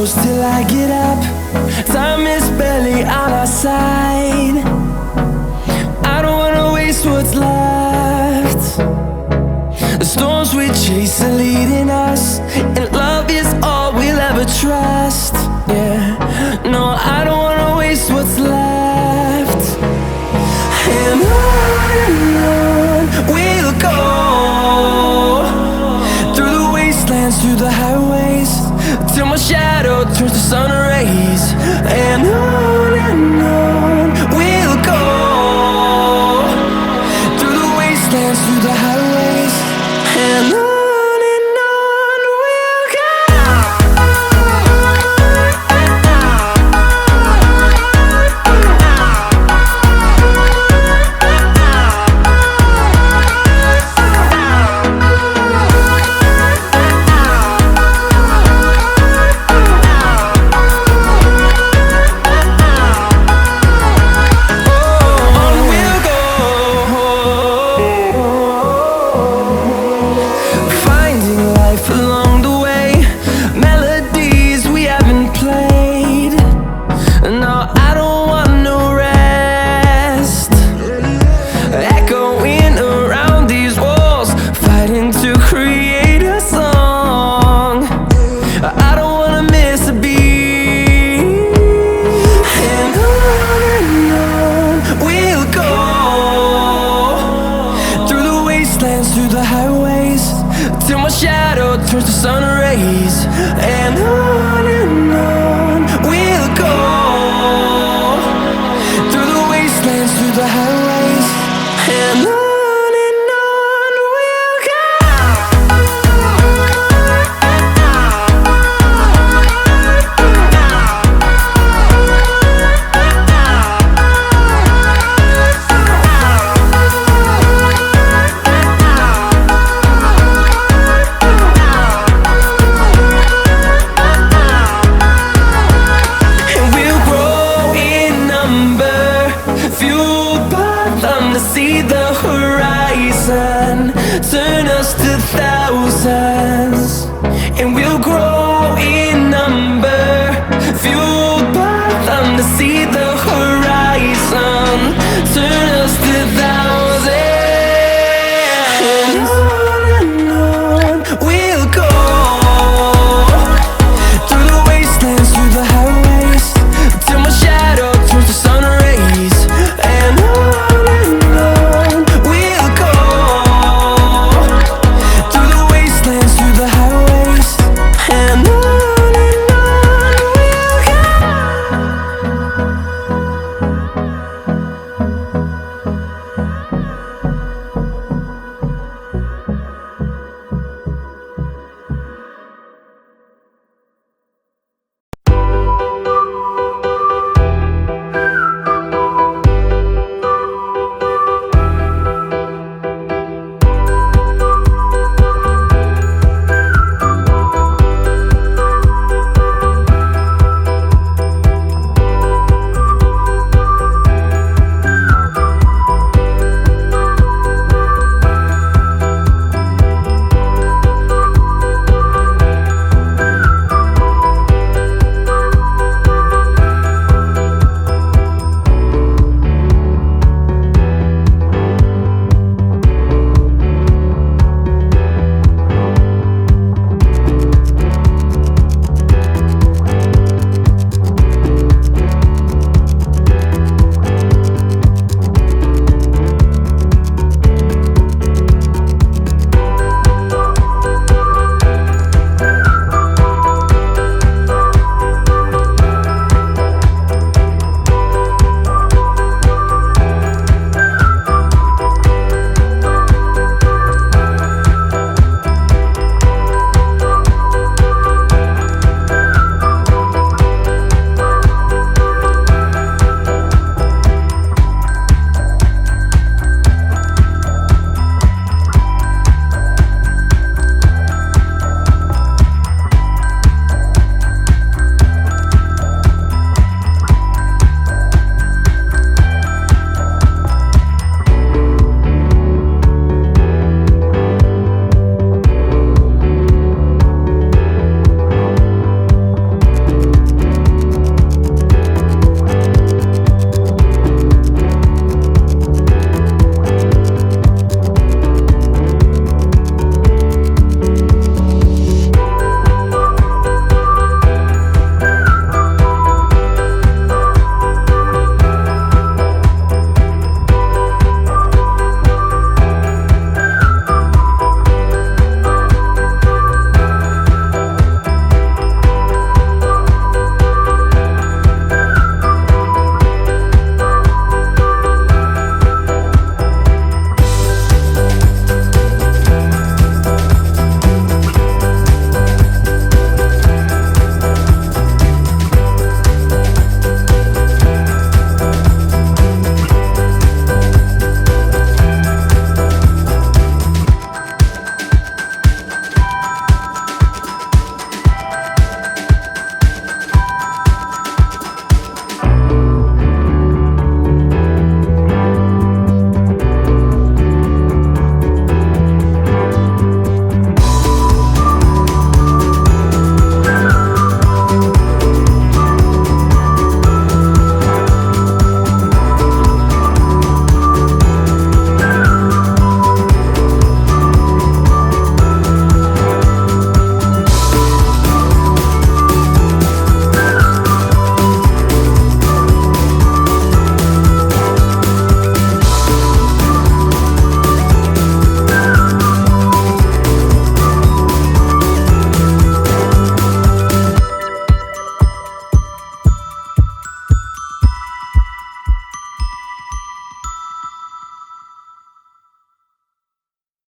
close till I get up. Time is barely on our side. I don't wanna waste what's left. The storms we chase are leading us, and love is all we'll ever trust. Yeah, no, I don't wanna waste what's left. And on we'll go, through the wastelands, through the highways, till my shadow turns to sun rays. And on we'll go, through the wastelands, through the highways, and on we'll go. Through the highways, till my shadow turns to sun rays. And on we'll go, through the wastelands, through the highways, and on we'll go. See the horizon, turn us to thousands, and we'll grow in number, fuel